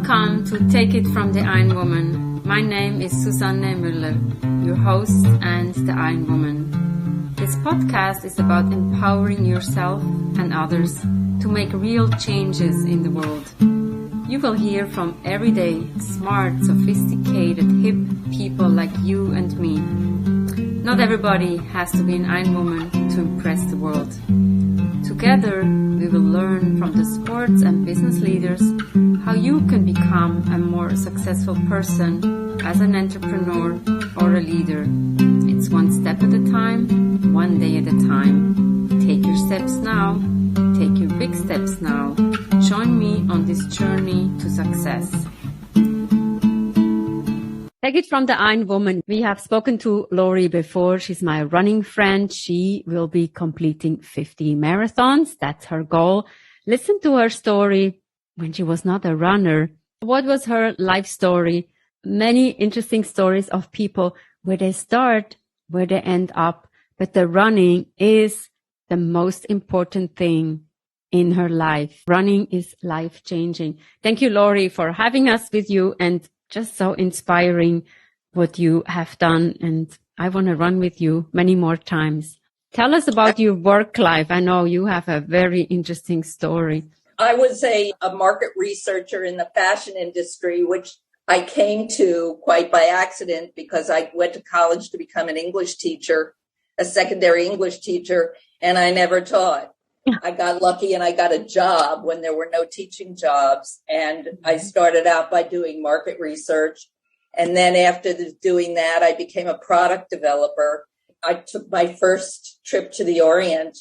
Welcome to Take It from the Ironwoman. My name is Susanne Müller, your host and the Ironwoman. This podcast is about empowering yourself and others to make real changes in the world. You will hear from everyday, smart, sophisticated, hip people like you and me. Not everybody has to be an Ironwoman to impress the world. Together, we will learn from the sports and business leaders how you can become a more successful person as an entrepreneur or a leader. It's one step at a time, one day at a time. Take your steps now. Take your big steps now. Join me on this journey to success. Take it from the Ironwoman. We have spoken to Laurie before. She's my running friend. She will be completing 50 marathons. That's her goal. Listen to her story when she was not a runner. What was her life story? Many interesting stories of people where they start, where they end up. But the running is the most important thing in her life. Running is life-changing. Thank you, Laurie, for having us with you and just so inspiring what you have done. And I want to run with you many more times. Tell us about your work life. I know you have a very interesting story. I was a market researcher in the fashion industry, which I came to quite by accident because I went to college to become an English teacher, a secondary English teacher, and I never taught. I got lucky and I got a job when there were no teaching jobs. And I started out by doing market research. And then after doing that, I became a product developer. I took my first trip to the Orient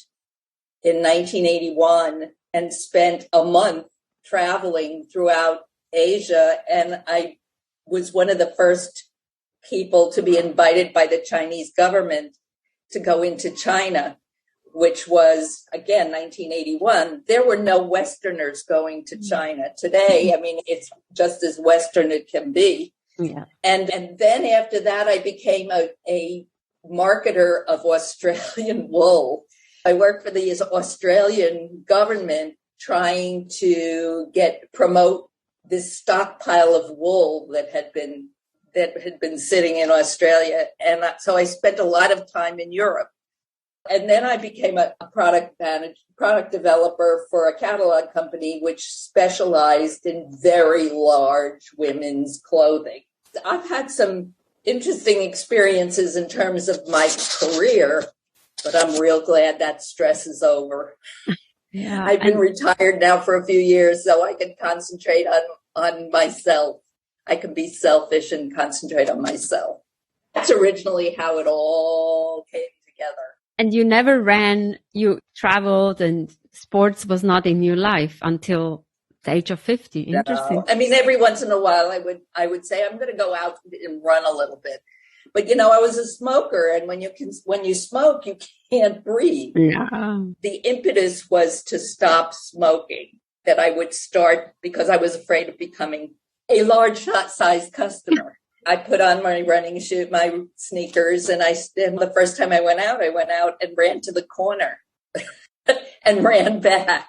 in 1981 and spent a month traveling throughout Asia. And I was one of the first people to be invited by the Chinese government to go into China, which was, again, 1981. There were no Westerners going to China. Today, I mean, it's just as Western it can be. Yeah. And then after that, I became a marketer of Australian wool. I worked for the Australian government trying to promote this stockpile of wool that had been sitting in Australia. And so I spent a lot of time in Europe. And then I became a product developer for a catalog company which specialized in very large women's clothing. I've had some interesting experiences in terms of my career, but I'm real glad that stress is over. Yeah, I've been retired now for a few years, so I can concentrate on myself. I can be selfish and concentrate on myself. That's originally how it all came together. And you never ran, you traveled, and sports was not in your life until the age of 50. Interesting. No. I mean, every once in a while I would say, I'm going to go out and run a little bit. But, I was a smoker, and when you smoke, you can't breathe. Yeah. The impetus was to stop smoking, that I would start because I was afraid of becoming a large shot-sized customer. I put on my running shoe, my sneakers, and the first time I went out and ran to the corner and ran back.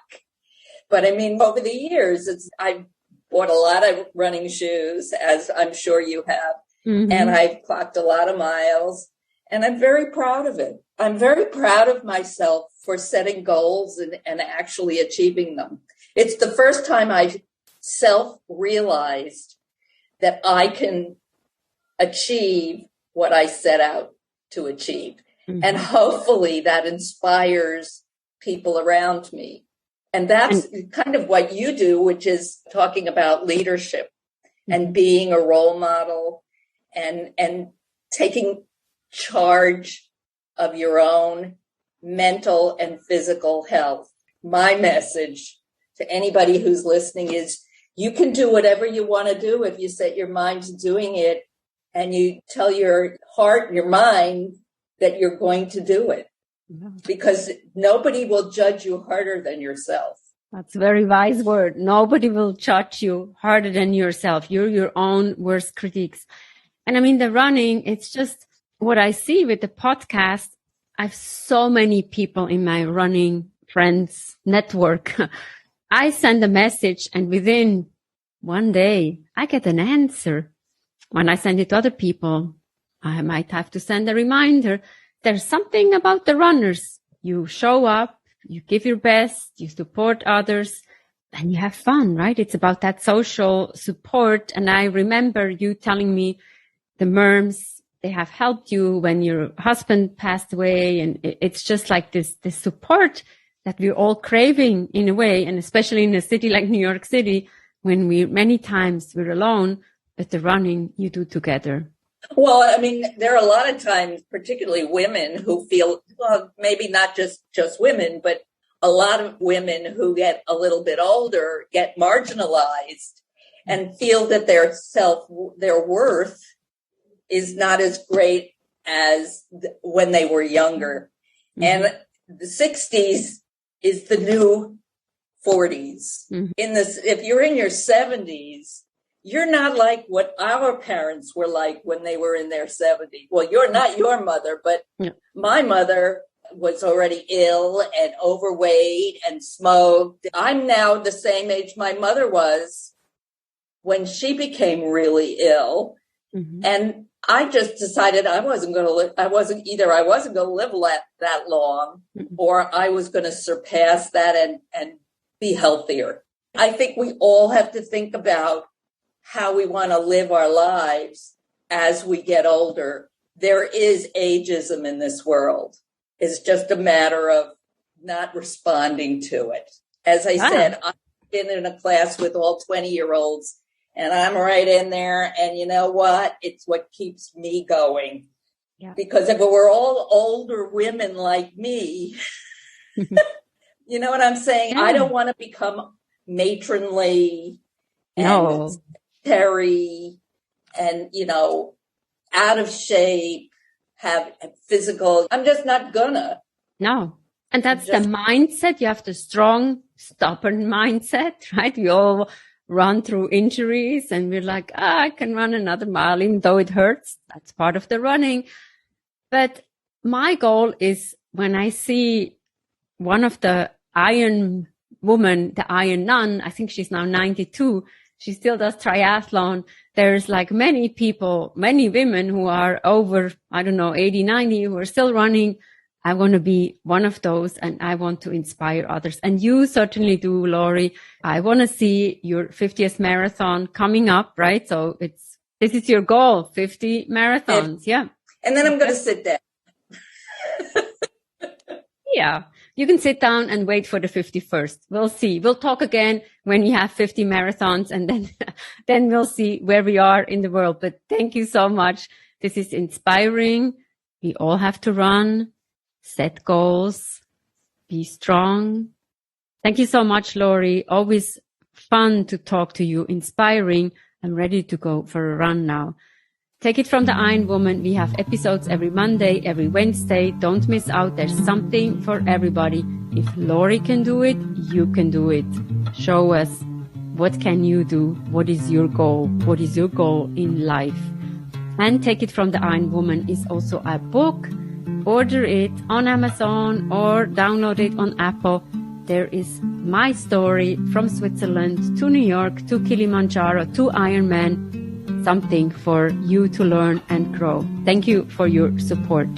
But I mean, over the years, I bought a lot of running shoes, as I'm sure you have, and I've clocked a lot of miles, and I'm very proud of it. I'm very proud of myself for setting goals and actually achieving them. It's the first time I self-realized that I can achieve what I set out to achieve. And hopefully that inspires people around me. And that's kind of what you do, which is talking about leadership and being a role model and taking charge of your own mental and physical health. My message to anybody who's listening is you can do whatever you want to do if you set your mind to doing it. And you tell your heart, your mind, that you're going to do it. Yeah. Because nobody will judge you harder than yourself. That's a very wise word. Nobody will judge you harder than yourself. You're your own worst critics. And I mean, the running, it's just what I see with the podcast. I have so many people in my running friends network. I send a message and within one day I get an answer. When I send it to other people, I might have to send a reminder. There's something about the runners. You show up, you give your best, you support others, and you have fun, right? It's about that social support. And I remember you telling me the MERMs, they have helped you when your husband passed away. And it's just like this support that we're all craving in a way. And especially in a city like New York City, when many times we're alone, but the running you do together. Well, I mean, there are a lot of times, particularly women who feel, well, maybe not just women, but a lot of women who get a little bit older get marginalized and feel that their worth is not as great as when they were younger. Mm-hmm. And the 60s is the new 40s. Mm-hmm. If you're in your 70s, you're not like what our parents were like when they were in their 70s. Well, you're not your mother, but my mother was already ill and overweight and smoked. I'm now the same age my mother was when she became really ill. Mm-hmm. And I just decided I wasn't going to live. I wasn't going to live that long, mm-hmm. or I was going to surpass that and be healthier. I think we all have to think about how we want to live our lives as we get older. There is ageism in this world. It's just a matter of not responding to it. As I said, I've been in a class with all 20-year-olds, and I'm right in there. And you know what? It's what keeps me going. Yeah. Because if it were all older women like me, you know what I'm saying? Yeah. I don't want to become matronly and Terry and, out of shape, have physical. I'm just not gonna. No. And that's the mindset. You have the strong, stubborn mindset, right? We all run through injuries and we're like, I can run another mile, even though it hurts. That's part of the running. But my goal is when I see one of the Iron Woman, the Iron Nun, I think she's now 92. She still does triathlon. There's like many people, many women who are over, 80, 90, who are still running. I want to be one of those and I want to inspire others. And you certainly do, Laurie. I want to see your 50th marathon coming up, right? So this is your goal, 50 marathons. Yeah. And then I'm going to sit down. Yeah. You can sit down and wait for the 51st. We'll see. We'll talk again when you have 50 marathons and then we'll see where we are in the world. But thank you so much. This is inspiring. We all have to run, set goals, be strong. Thank you so much, Laurie. Always fun to talk to you, inspiring. I'm ready to go for a run now. Take it from the Ironwoman. We have episodes every Monday, every Wednesday. Don't miss out. There's something for everybody. If Laurie can do it, you can do it. Show us, what can you do? What is your goal? What is your goal in life? And Take It from the Ironwoman is also a book. Order it on Amazon or download it on Apple. There is my story from Switzerland to New York to Kilimanjaro to Ironman. Something for you to learn and grow. Thank you for your support.